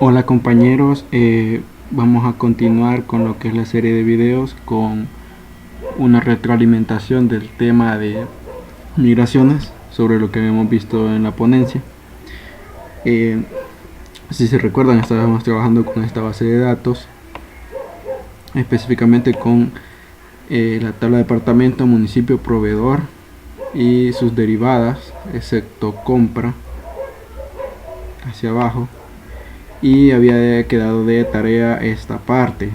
Hola compañeros, vamos a continuar con lo que es la serie de videos con una retroalimentación del tema de migraciones sobre lo que habíamos visto en la ponencia. Eh, si se recuerdan, estábamos trabajando con esta base de datos, específicamente con la tabla de departamento, municipio, proveedor y sus derivadas, excepto compra, hacia abajo, y había quedado de tarea esta parte.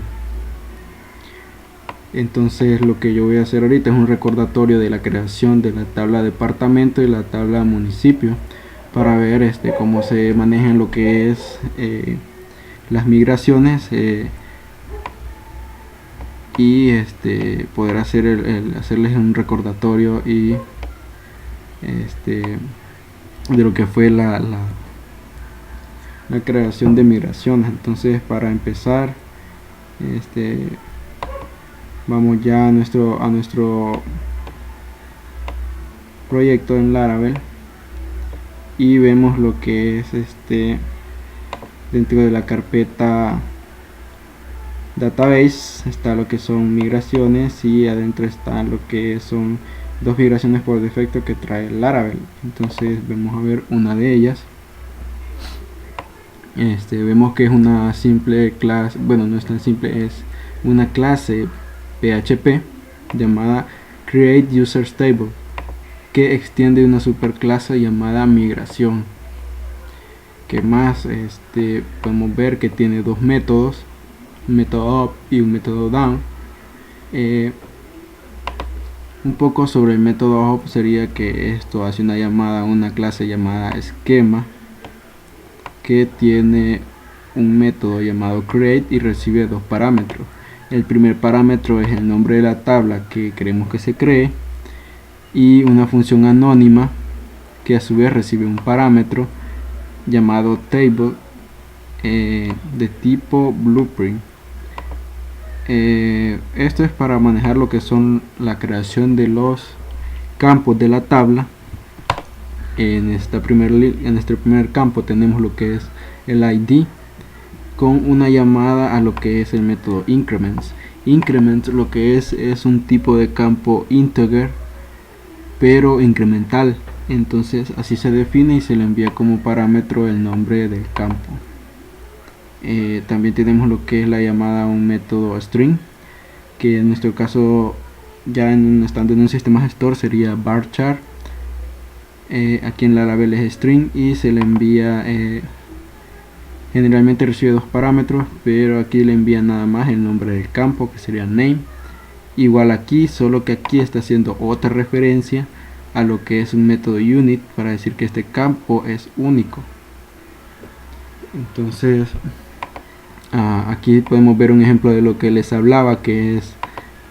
Entonces lo que yo voy a hacer ahorita es un recordatorio de la creación de la tabla departamento y la tabla municipio para ver cómo se manejan lo que es las migraciones, y poder hacerles un recordatorio y de lo que fue la creación de migraciones. Entonces, para empezar, vamos ya a nuestro proyecto en Laravel y vemos lo que es dentro de la carpeta database está lo que son migraciones, y adentro está lo que son dos migraciones por defecto que trae Laravel. Entonces vamos a ver una de ellas. Vemos que es una simple clase, bueno, no es tan simple, es una clase PHP llamada Create User Table, que extiende una superclase llamada migración. Que más, podemos ver que tiene dos métodos, un método up y un método down. Un poco sobre el método up sería que esto hace una llamada a una clase llamada esquema, que tiene un método llamado create y recibe dos parámetros. El primer parámetro es el nombre de la tabla que queremos que se cree, y una función anónima que a su vez recibe un parámetro llamado table de tipo blueprint. Esto es para manejar lo que son la creación de los campos de la tabla. En este primer campo tenemos lo que es el ID con una llamada a lo que es el método increments. Increments lo que es un tipo de campo integer pero incremental. Entonces así se define y se le envía como parámetro el nombre del campo. También tenemos lo que es la llamada a un método string, que en nuestro caso, ya estando en un sistema gestor, sería varchar. Aquí en Laravel es string y se le envía, generalmente recibe dos parámetros, pero aquí le envía nada más el nombre del campo, que sería name. Igual aquí, solo que aquí está haciendo otra referencia a lo que es un método unit para decir que este campo es único. Entonces aquí podemos ver un ejemplo de lo que les hablaba, que es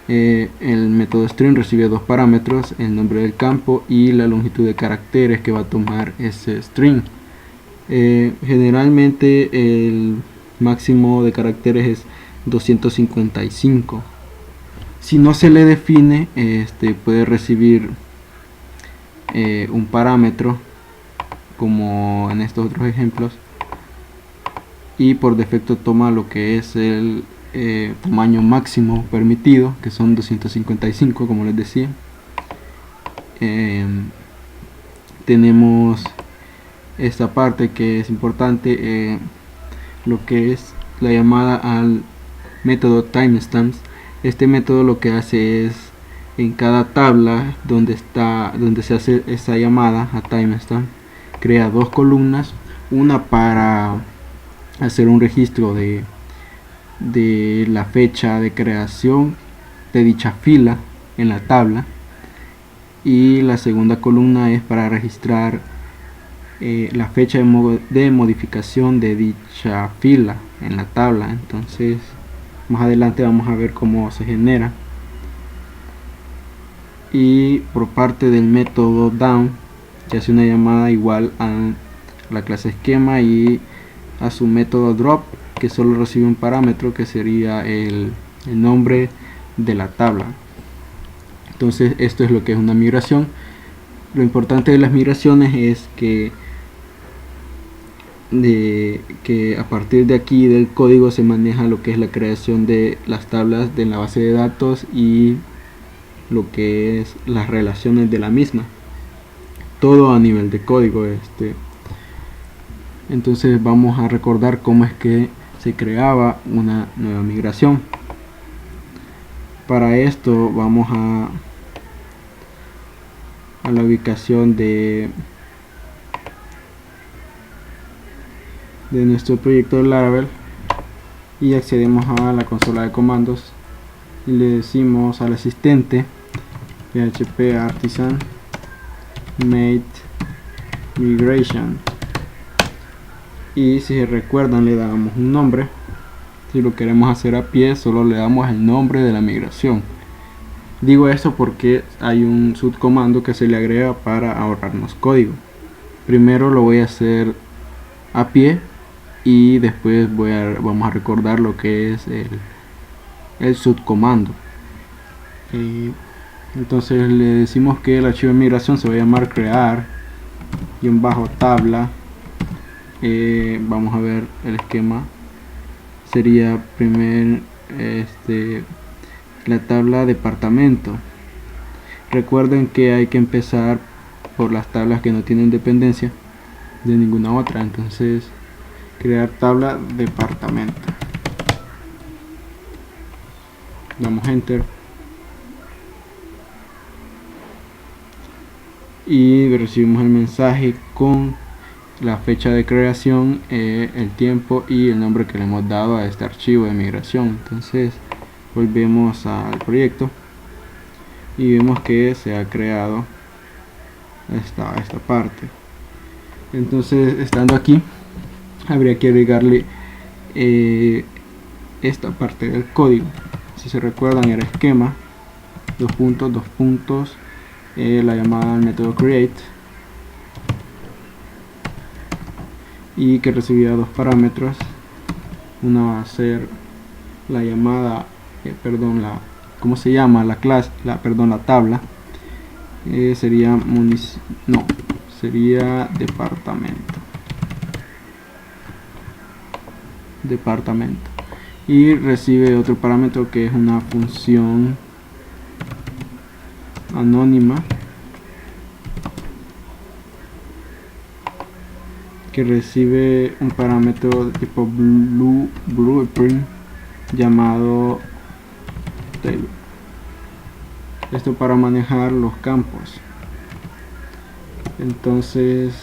el método string recibe dos parámetros, el nombre del campo y la longitud de caracteres que va a tomar ese string. Generalmente el máximo de caracteres es 255. Si no se le define, puede recibir un parámetro como en estos otros ejemplos, y por defecto toma lo que es el tamaño máximo permitido, que son 255, como les decía. Tenemos esta parte que es importante, lo que es la llamada al método timestamps. Este método lo que hace es, en cada tabla donde se hace esta llamada a timestamp, crea dos columnas, una para hacer un registro de la fecha de creación de dicha fila en la tabla, y la segunda columna es para registrar la fecha de modificación de dicha fila en la tabla. Entonces más adelante vamos a ver cómo se genera. Y por parte del método down, se hace una llamada igual a la clase esquema y a su método drop, que solo recibe un parámetro que sería el nombre de la tabla. Entonces esto es lo que es una migración. Lo importante de las migraciones es que de que a partir de aquí del código se maneja lo que es la creación de las tablas de la base de datos y lo que es las relaciones de la misma, todo a nivel de código. Entonces vamos a recordar cómo es que se creaba una nueva migración. Para esto vamos a la ubicación de nuestro proyecto de Laravel y accedemos a la consola de comandos y le decimos al asistente php artisan make migration, y si recuerdan le damos un nombre. Si lo queremos hacer a pie, solo le damos el nombre de la migración. Digo esto porque hay un subcomando que se le agrega para ahorrarnos código. Primero lo voy a hacer a pie y después vamos a recordar lo que es el subcomando. Entonces le decimos que el archivo de migración se va a llamar crear _tabla. Vamos a ver el esquema. Sería primero la tabla departamento. Recuerden que hay que empezar por las tablas que no tienen dependencia de ninguna otra. Entonces crear tabla departamento, damos enter y recibimos el mensaje con la fecha de creación, el tiempo y el nombre que le hemos dado a este archivo de migración. Entonces volvemos al proyecto y vemos que se ha creado esta parte. Entonces, estando aquí, habría que agregarle esta parte del código. Si se recuerdan, era esquema, dos puntos, la llamada al método create, y que recibía dos parámetros. Una va a ser la llamada, ¿cómo se llama? La clase, la tabla, sería departamento, y recibe otro parámetro que es una función anónima que recibe un parámetro de tipo blueprint llamado table. Esto para manejar los campos. Entonces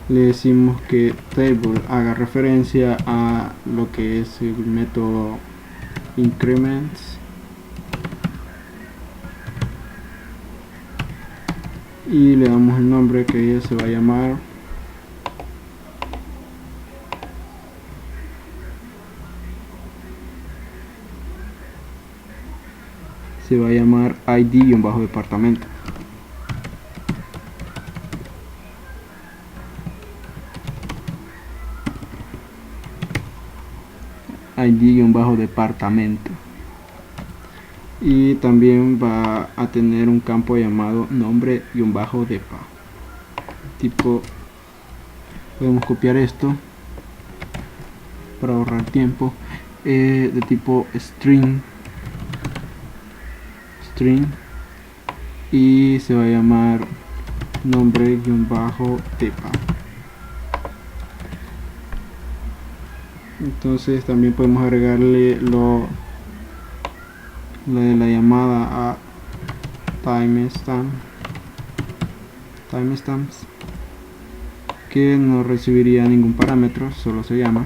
le decimos que table haga referencia a lo que es el método increments, y le damos el nombre que se va a llamar id-departamento. id-departamento, y también va a tener un campo llamado nombre-depa. Tipo, podemos copiar esto para ahorrar tiempo, de tipo string, y se va a llamar nombre-depa. Entonces también podemos agregarle lo de la llamada a timestamps, que no recibiría ningún parámetro, solo se llama.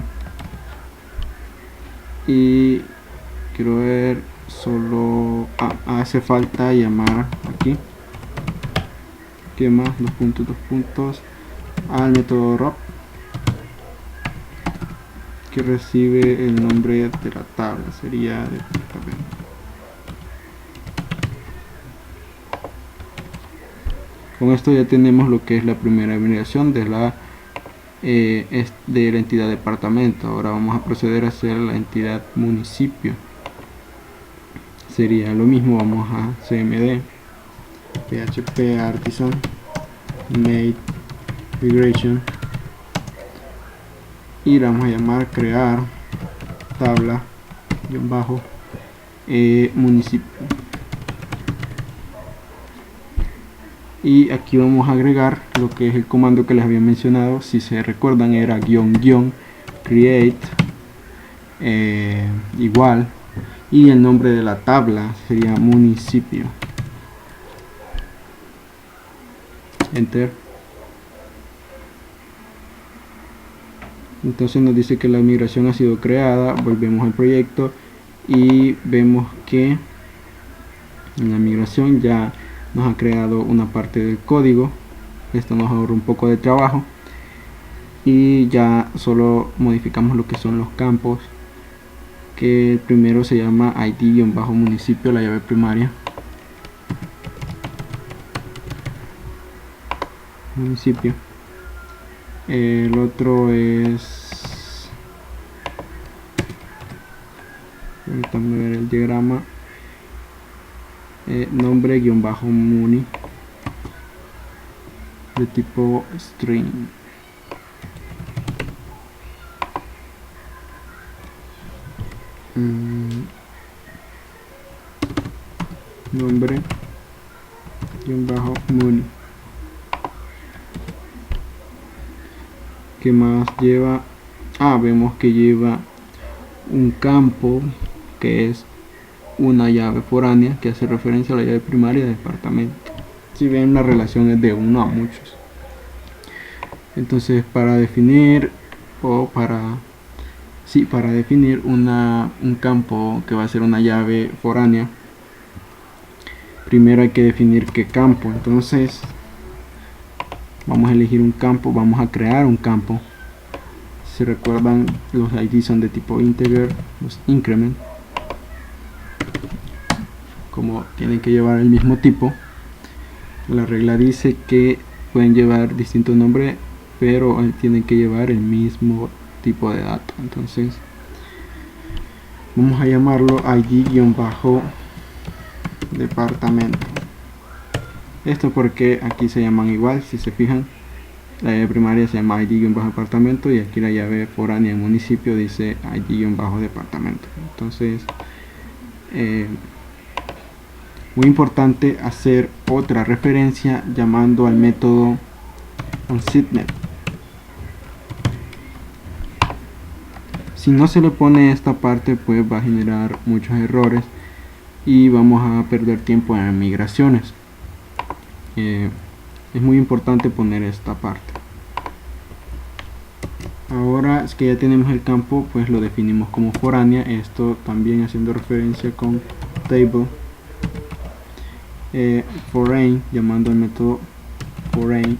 Y quiero ver, solo hace falta llamar aquí más dos puntos al método wrap, que recibe el nombre de la tabla, sería departamento. Con esto ya tenemos lo que es la primera migración de la entidad departamento. Ahora vamos a proceder a hacer la entidad municipio. Sería lo mismo, vamos a cmd php artisan make configuration y le vamos a llamar crear tabla bajo municipio, y aquí vamos a agregar lo que es el comando que les había mencionado. Si se recuerdan, era create igual, y el nombre de la tabla sería municipio. Enter. Entonces nos dice que la migración ha sido creada. Volvemos al proyecto y vemos que en la migración ya nos ha creado una parte del código. Esto nos ahorra un poco de trabajo y ya solo modificamos lo que son los campos, que el primero se llama id-municipio, la llave primaria, municipio. El otro es, permítanme ver el diagrama, nombre-muni de tipo string. Nombre-muni. ¿Qué más lleva? Vemos que lleva un campo que es una llave foránea que hace referencia a la llave primaria de departamento. Si ven, la relación es de 1 a muchos. Entonces, para definir un campo que va a ser una llave foránea, primero hay que definir qué campo. Entonces vamos a elegir un campo, vamos a crear un campo. Si recuerdan, los ID son de tipo integer, los increment, como tienen que llevar el mismo tipo. La regla dice que pueden llevar distintos nombres, pero tienen que llevar el mismo tipo de datos. Entonces vamos a llamarlo id-departamento. Esto porque aquí se llaman igual. Si se fijan, la llave primaria se llama id-departamento y aquí la llave foránea en municipio dice id-departamento. Entonces muy importante hacer otra referencia llamando al método onSetNet. Si no se le pone esta parte, pues va a generar muchos errores y vamos a perder tiempo en migraciones. Es muy importante poner esta parte. Ahora es que ya tenemos el campo, pues lo definimos como foránea. Esto también haciendo referencia con table foreign, llamando al método foreign,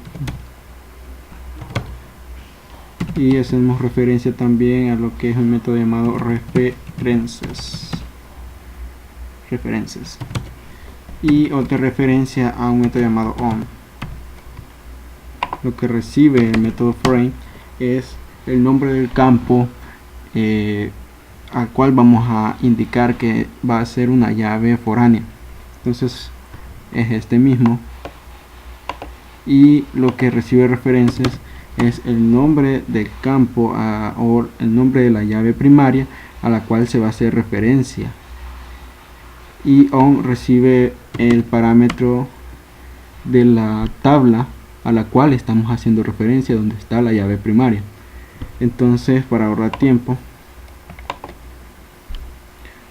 y hacemos referencia también a lo que es el método llamado references, y otra referencia a un método llamado on. Lo que recibe el método foreign es el nombre del campo al cual vamos a indicar que va a ser una llave foránea. Entonces es este mismo, y lo que recibe referencias es el nombre del campo o el nombre de la llave primaria a la cual se va a hacer referencia, y on recibe el parámetro de la tabla a la cual estamos haciendo referencia, donde está la llave primaria. Entonces, para ahorrar tiempo,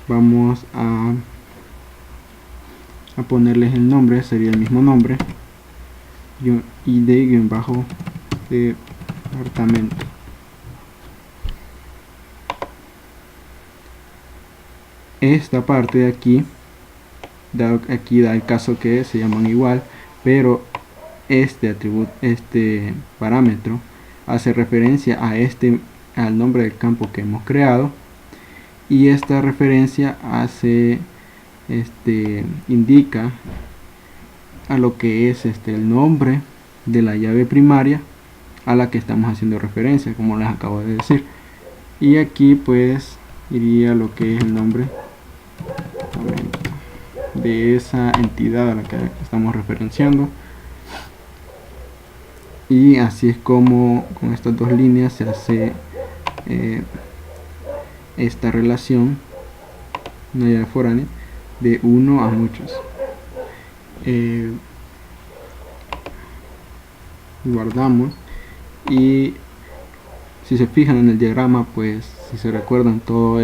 vamos a ponerles el nombre, sería el mismo nombre, id-departamento. Esta parte de aquí da el caso que se llaman igual, pero este parámetro hace referencia al nombre del campo que hemos creado, y esta referencia indica a lo que es el nombre de la llave primaria a la que estamos haciendo referencia, como les acabo de decir. Y aquí pues iría lo que es el nombre de esa entidad a la que estamos referenciando. y así es como con estas dos líneas se hace esta relación, una llave foránea de 1 a muchos. Guardamos, y si se fijan en el diagrama, pues si se recuerdan, todo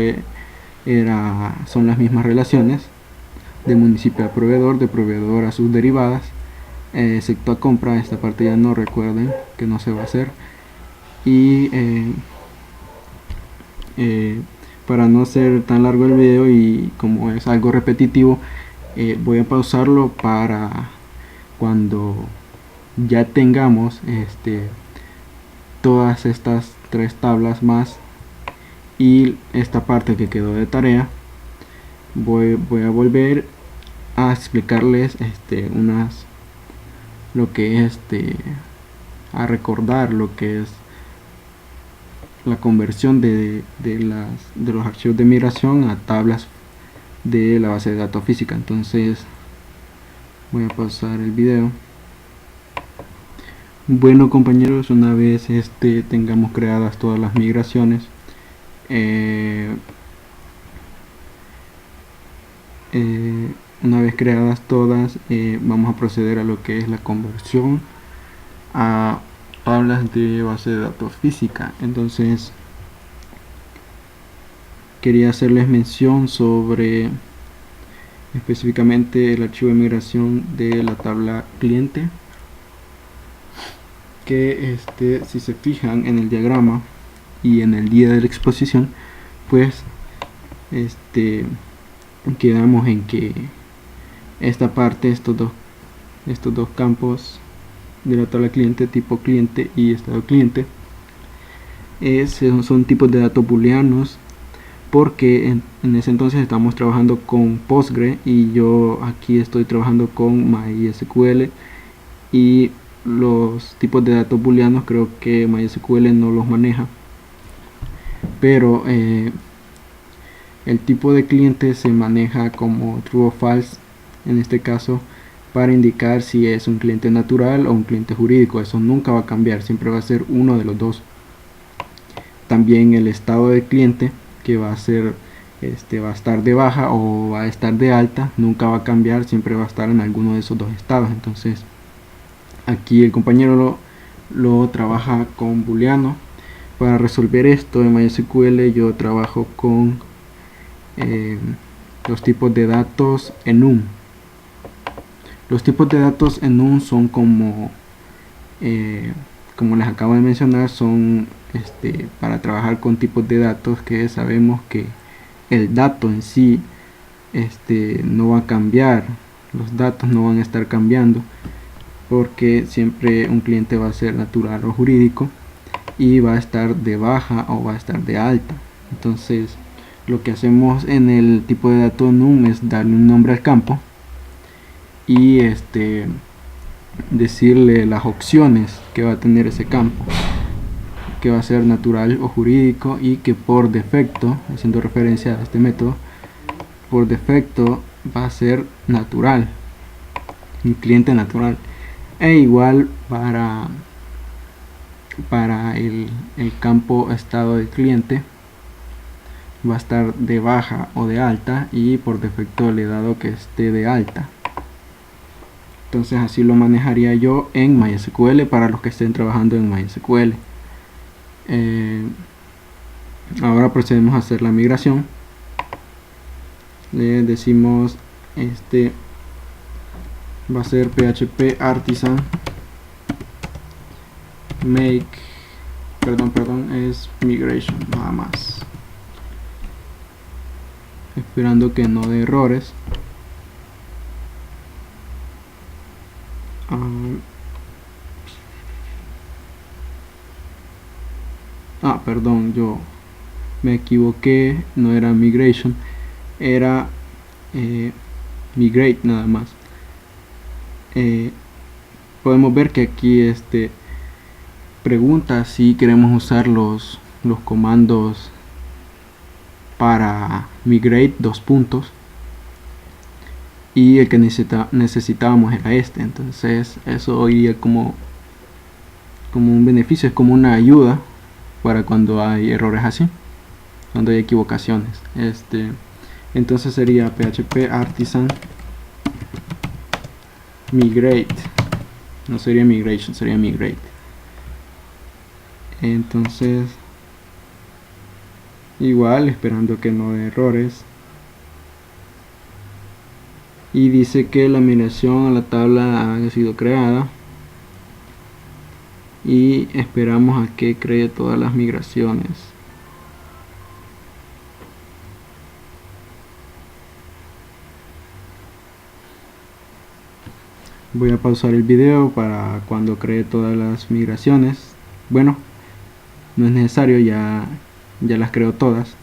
son las mismas relaciones de municipio a proveedor, de proveedor a sus derivadas, excepto a compra. Esta parte ya no, recuerden que no se va a hacer. Y para no hacer tan largo el video y como es algo repetitivo, voy a pausarlo para cuando ya tengamos todas estas 3 tablas más y esta parte que quedó de tarea. Voy a volver a explicarles lo que es a recordar lo que es la conversión de los archivos de migración a tablas de la base de datos física. Entonces voy a pausar el video. Bueno, compañeros, una vez tengamos creadas todas las migraciones, una vez creadas todas, vamos a proceder a lo que es la conversión a tablas de base de datos física. Entonces quería hacerles mención sobre específicamente el archivo de migración de la tabla cliente, que si se fijan en el diagrama y en el día de la exposición, pues quedamos en que esta parte, estos dos campos de la tabla cliente, tipo cliente y estado cliente, son tipos de datos booleanos, porque en ese entonces estamos trabajando con Postgre y yo aquí estoy trabajando con MySQL, y los tipos de datos booleanos creo que MySQL no los maneja, pero el tipo de cliente se maneja como true o false, en este caso, para indicar si es un cliente natural o un cliente jurídico. Eso nunca va a cambiar, siempre va a ser uno de los dos. También el estado del cliente, que va a ser va a estar de baja o va a estar de alta, nunca va a cambiar, siempre va a estar en alguno de esos dos estados. Entonces aquí el compañero lo trabaja con booleano. Para resolver esto en MySQL yo trabajo con los tipos de datos enum. Los tipos de datos enum son como les acabo de mencionar, son para trabajar con tipos de datos que sabemos que el dato en sí no va a cambiar, los datos no van a estar cambiando, porque siempre un cliente va a ser natural o jurídico y va a estar de baja o va a estar de alta. Entonces lo que hacemos en el tipo de dato enum es darle un nombre al campo y decirle las opciones que va a tener ese campo, que va a ser natural o jurídico, y que por defecto, haciendo referencia a este método, por defecto va a ser natural, un cliente natural. E igual para el campo estado del cliente, va a estar de baja o de alta, y por defecto le he dado que esté de alta. Entonces así lo manejaría yo en MySQL para los que estén trabajando en MySQL. Ahora procedemos a hacer la migración. Le decimos va a ser PHP artisan make, perdón, es migration, nada más, esperando que no dé errores. Perdón, yo me equivoqué, no era migration, era migrate nada más. Podemos ver que aquí pregunta si queremos usar los comandos para migrate, dos puntos, y el que necesitábamos era entonces eso iría como como un beneficio, es como una ayuda para cuando hay errores así, cuando hay equivocaciones. Entonces sería php artisan migrate, no sería migration, sería migrate. Entonces igual esperando que no dé errores, y dice que la migración a la tabla ha sido creada, y esperamos a que cree todas las migraciones. Voy a pausar el video para cuando cree todas las migraciones. Bueno, no es necesario, ya las creo todas.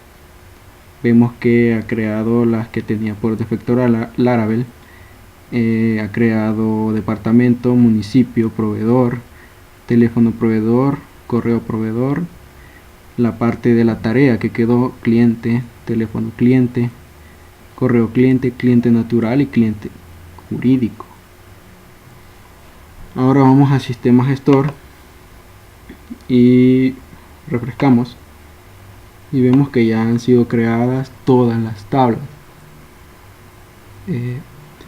Vemos que ha creado las que tenía por defecto Laravel. Ha creado departamento, municipio, proveedor, teléfono proveedor, correo proveedor, la parte de la tarea que quedó cliente, teléfono cliente, correo cliente, cliente natural y cliente jurídico. Ahora vamos a sistema gestor y refrescamos y vemos que ya han sido creadas todas las tablas.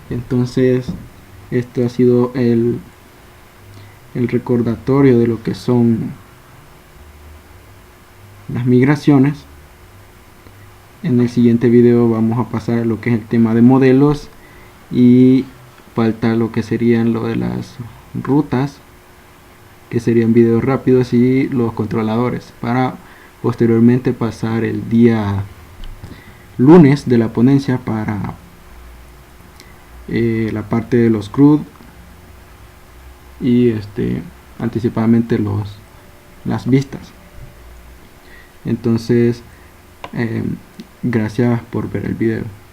Entonces esto ha sido el recordatorio de lo que son las migraciones. En el siguiente video vamos a pasar a lo que es el tema de modelos, y falta lo que serían lo de las rutas, que serían videos rápidos, y los controladores, para posteriormente pasar el día lunes de la ponencia para la parte de los CRUD y anticipadamente las vistas. Entonces gracias por ver el video.